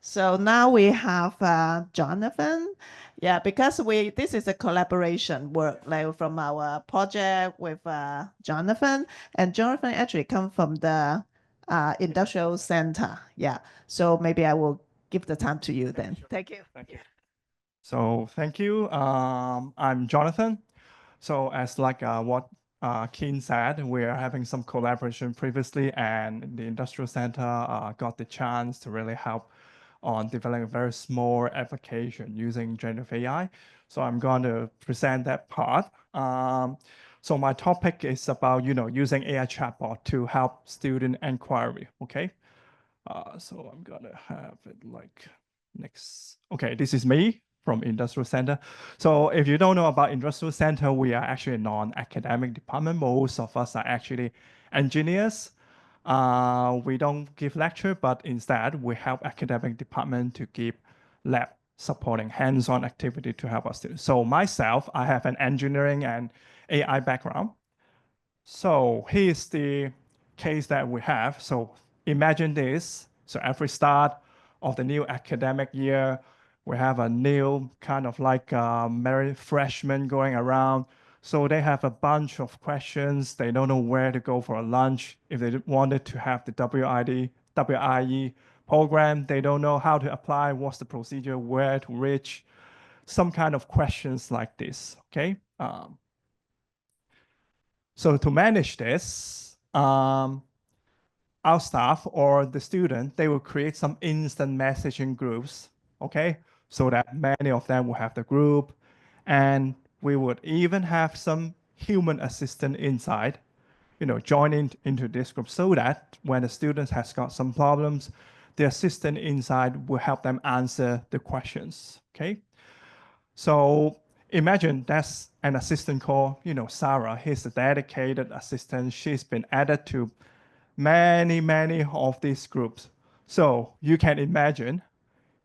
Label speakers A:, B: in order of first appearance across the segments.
A: So now we have Jonathan. Yeah, because this is a collaboration work like from our project with Jonathan, and Jonathan actually come from the industrial center. Yeah, so maybe I will give the time to you then.
B: Sure.
A: Thank you.
B: Thank you. So thank you. I'm Jonathan. So as like what Keen said, we are having some collaboration previously, and the industrial center got the chance to really help on developing a very small application using generative AI. So I'm going to present that part. So my topic is about using AI chatbot to help student inquiry. Okay. So I'm gonna have it like next. Okay, this is me from Industrial Center. So if you don't know about Industrial Center, we are actually a non-academic department. Most of us are actually engineers. We don't give lecture, but instead we help academic department to give lab supporting hands-on activity to help our students. So myself, I have an engineering and AI background. So here's the case that we have. So imagine this. So every start of the new academic year, we have a new kind of like merry freshman going around. So they have a bunch of questions. They don't know where to go for a lunch. If they wanted to have the WIE program, they don't know how to apply, what's the procedure, where to reach, some kind of questions like this, okay? So to manage this, our staff or the student, they will create some instant messaging groups, okay? So that many of them will have the group, and we would even have some human assistant inside, joining into this group so that when the student has got some problems, the assistant inside will help them answer the questions, okay? So imagine that's an assistant called, Sarah. He's a dedicated assistant. She's been added to many of these groups. So you can imagine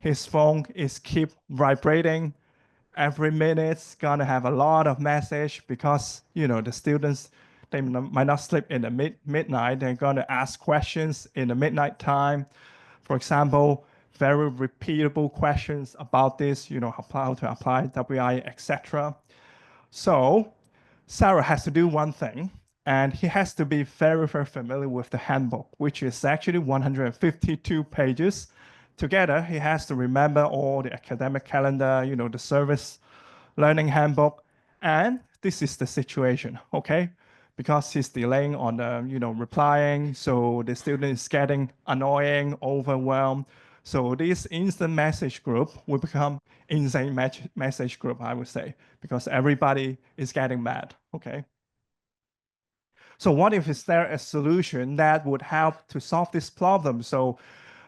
B: his phone is keep vibrating every minute. Gonna have a lot of message because the students they might not sleep in the midnight. They're gonna ask questions in the midnight time. For example, very repeatable questions about this, how to apply WI, etc. So Sarah has to do one thing, and he has to be very familiar with the handbook, which is actually 152 pages. Together, he has to remember all the academic calendar, the service learning handbook, and this is the situation, okay? Because he's delaying on the, replying, so the student is getting annoying, overwhelmed. So this instant message group will become insane message group, I would say, because everybody is getting mad, okay? So what if is there a solution that would help to solve this problem? So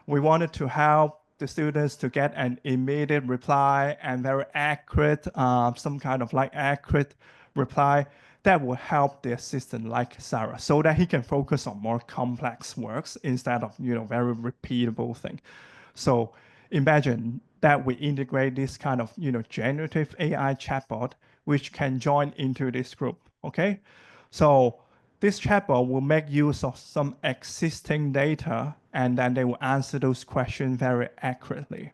B: we wanted to help the students to get an immediate reply and very accurate, some kind of like accurate reply that will help the assistant like Sarah so that he can focus on more complex works instead of, very repeatable thing. So imagine that we integrate this kind of, generative AI chatbot, which can join into this group, okay? So this chatbot will make use of some existing data, and then they will answer those questions very accurately.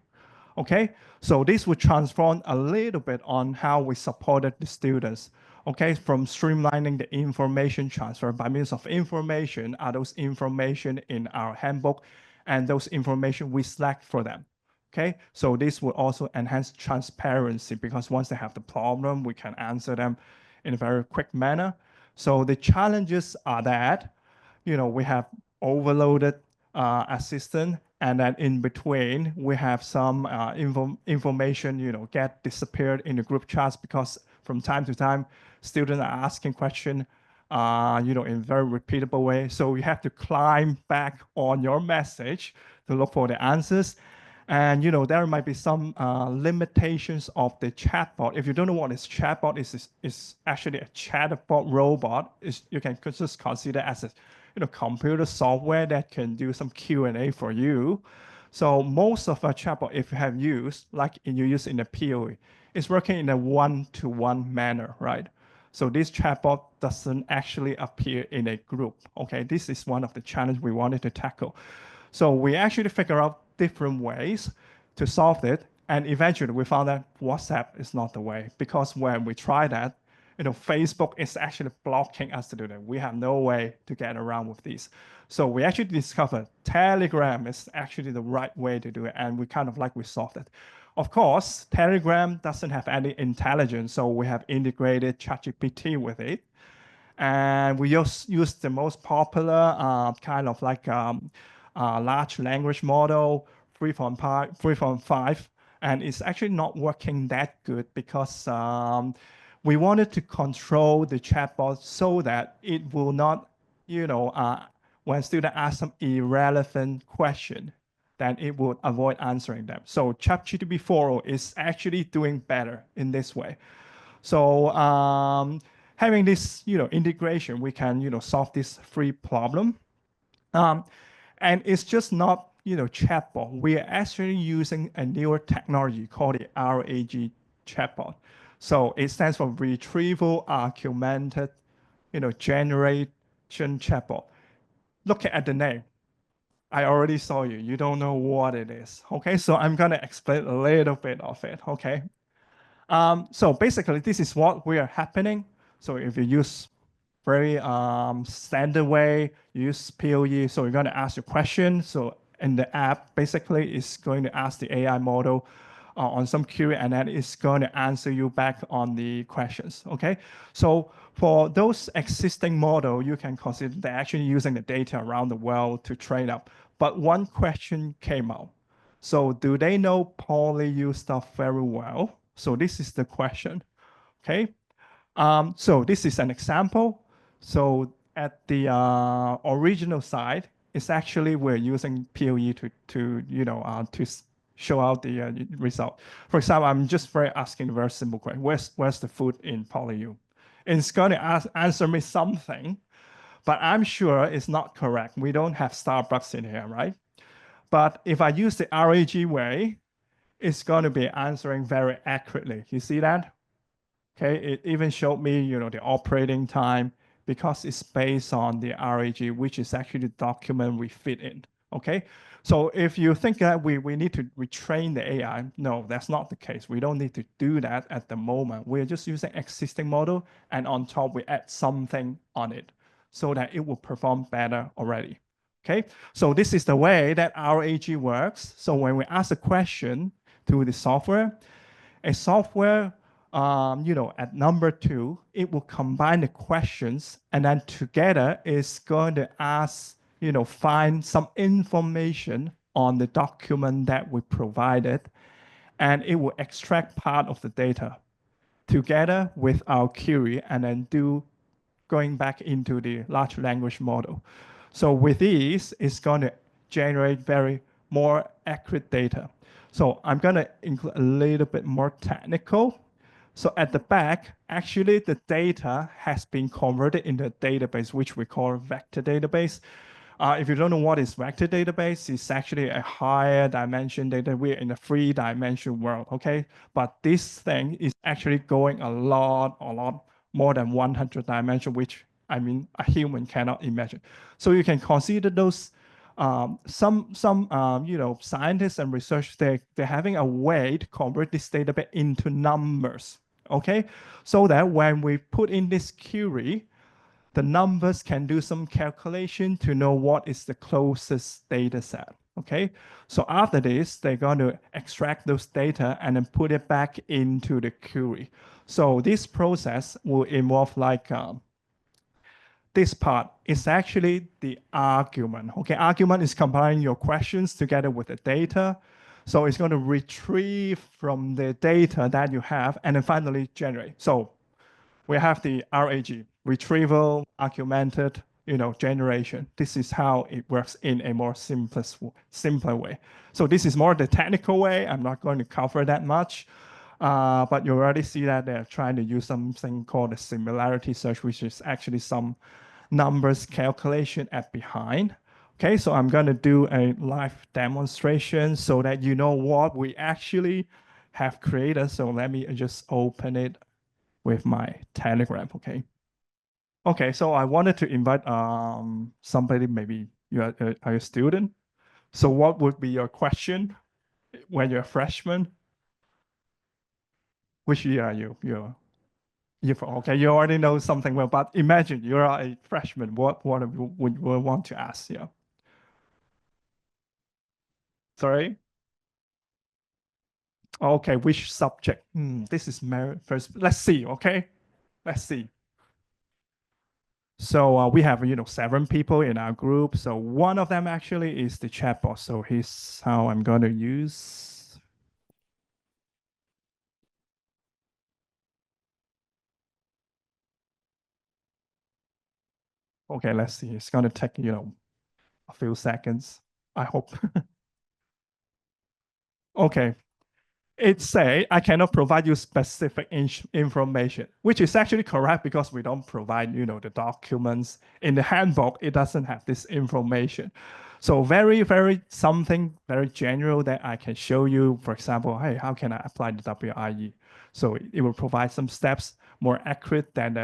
B: Okay, so this would transform a little bit on how we supported the students. Okay, from streamlining the information transfer by means of information are those information in our handbook and those information we select for them. Okay, so this will also enhance transparency because once they have the problem, we can answer them in a very quick manner. So the challenges are that, we have overloaded assistant, and then in between we have some information, get disappeared in the group chats because from time to time students are asking question, in very repeatable way. So you have to climb back on your message to look for the answers. And there might be some limitations of the chatbot. If you don't know what is chatbot, is actually a chatbot robot. You can just consider as a computer software that can do some Q&A for you. So most of our chatbot, if you have used, like you use in the PoE, is working in a one-to-one manner, right? So this chatbot doesn't actually appear in a group. Okay, this is one of the challenges we wanted to tackle. So we actually figure out different ways to solve it. And eventually we found that WhatsApp is not the way, because when we try that, Facebook is actually blocking us to do that. We have no way to get around with these. So we actually discovered Telegram is actually the right way to do it. And we solved it. Of course, Telegram doesn't have any intelligence. So we have integrated ChatGPT with it. And we use the most popular large language model 3.5, and it's actually not working that good because we wanted to control the chatbot so that it will not, when student ask some irrelevant question, then it would avoid answering them. So ChatGPT 4 is actually doing better in this way. So having this, integration, we can, solve this free problem. And it's just not, chatbot. We are actually using a newer technology called the RAG chatbot. So it stands for Retrieval Augmented, Generation Chatbot. Look at the name. I already saw you. You don't know what it is. Okay, so I'm gonna explain a little bit of it. Okay. So basically, this is what we are happening. So if you use very standard way, you use PolyU, so you're going to ask a question. So in the app, basically, it's going to ask the AI model on some query, and then it's going to answer you back on the questions. Okay. So for those existing model, you can consider they're actually using the data around the world to train up. But one question came out. So do they know PolyU stuff very well? So this is the question, okay? So this is an example. So at the original side, it's actually we're using PoE to show out the result. For example, I'm just asking a very simple question. Where's the food in PolyU? It's going to answer me something, but I'm sure it's not correct. We don't have Starbucks in here, right? But if I use the RAG way, it's going to be answering very accurately. You see that? Okay, it even showed me, the operating time because it's based on the RAG, which is actually the document we fit in. Okay, so if you think that we need to retrain the AI, no, that's not the case. We don't need to do that at the moment. We're just using existing model, and on top we add something on it so that it will perform better already. Okay, so this is the way that RAG works. So when we ask a question to the software, a software, at number 2, it will combine the questions, and then together it's going to ask, find some information on the document that we provided, and it will extract part of the data together with our query and then going back into the large language model. So with these, it's going to generate very more accurate data. So I'm going to include a little bit more technical. So at the back, actually the data has been converted into a database, which we call vector database. If you don't know what is vector database, it's actually a higher dimension data. We're in a 3-dimensional world, okay? But this thing is actually going a lot more than 100 dimension, which a human cannot imagine. So you can consider those some scientists and researchers, they're having a way to convert this database into numbers, okay? So that when we put in this query, the numbers can do some calculation to know what is the closest data set, okay? So after this, they're going to extract those data and then put it back into the query. So this process will involve this part is actually the argument. Okay, argument is combining your questions together with the data. So it's going to retrieve from the data that you have and then finally generate. So we have the RAG, retrieval, augmented, generation. This is how it works in a more simpler way. So this is more the technical way. I'm not going to cover that much. But you already see that they're trying to use something called a similarity search, which is actually some numbers calculation at behind. Okay, so I'm going to do a live demonstration so that you know what we actually have created. So let me just open it with my Telegram, okay? Okay, so I wanted to invite somebody, maybe you are a student. So what would be your question when you're a freshman? Which year are you? Okay, you already know something well, but imagine you're a freshman. What would you want to ask? Yeah. Sorry? Okay, which subject? This is first. Let's see, okay? Let's see. So we have, 7 people in our group. So one of them actually is the chatbot. So here's how I'm going to use. Okay, let's see. It's going to take, a few seconds. I hope. Okay. It say I cannot provide you specific information, which is actually correct because we don't provide, the documents in the handbook. It doesn't have this information. So very, very something very general that I can show you. For example, hey, how can I apply the WIE? So it will provide some steps more accurate than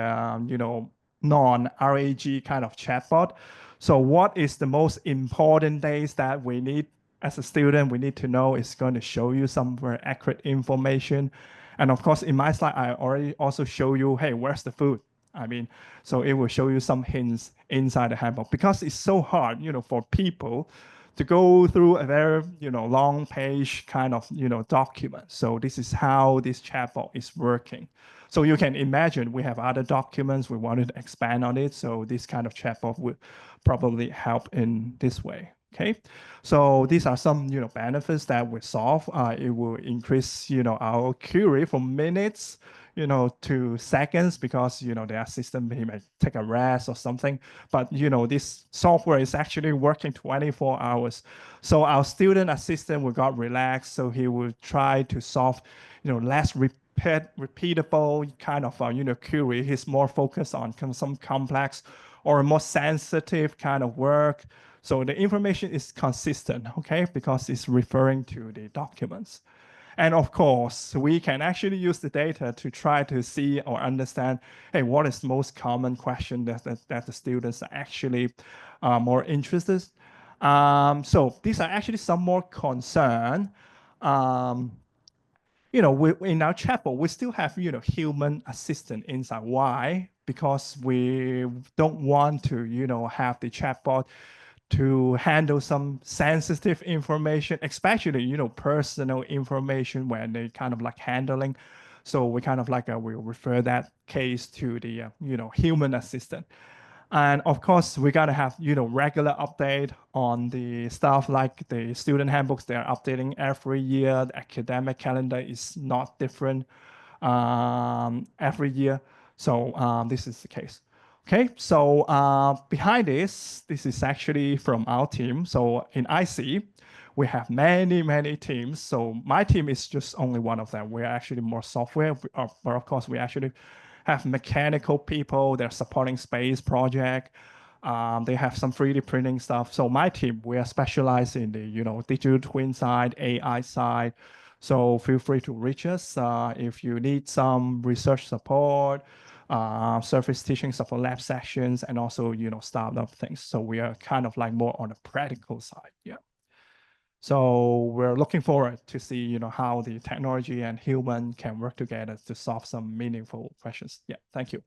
B: non-RAG kind of chatbot. So what is the most important things that we need as a student, we need to know it's going to show you some very accurate information. And of course, in my slide, I already also show you, hey, where's the food? I mean, so it will show you some hints inside the handbook because it's so hard, for people to go through a very, long page kind of, document. So this is how this chatbot is working. So you can imagine we have other documents, we wanted to expand on it. So this kind of chatbot would probably help in this way. Okay, so these are some benefits that we solve. It will increase our query from minutes to seconds because the assistant may take a rest or something. But this software is actually working 24 hours. So our student assistant will got relaxed. So he will try to solve less repeatable kind of query. He's more focused on some complex or more sensitive kind of work. So the information is consistent, okay, because it's referring to the documents. And of course, we can actually use the data to try to see or understand, hey, what is the most common question that the students are actually more interested. So these are actually some more concern. Um, in our chatbot, we still have, human assistant inside. Why? Because we don't want to, have the chatbot to handle some sensitive information, especially, personal information when they kind of like handling. So we kind of like, we'll refer that case to the, human assistant. And of course, we got to have, regular update on the stuff like the student handbooks. They're updating every year. The academic calendar is not different every year. So this is the case. Okay, so behind this is actually from our team. So in IC, we have many, many teams. So my team is just only one of them. We're actually more software, but of course, we actually have mechanical people. They're supporting space project. They have some 3D printing stuff. So my team, we are specialized in the digital twin side, AI side. So feel free to reach us if you need some research support, service teaching support, lab sessions, and also startup things. So we are kind of like more on the practical side. Yeah. So we're looking forward to see how the technology and human can work together to solve some meaningful questions. Yeah. Thank you.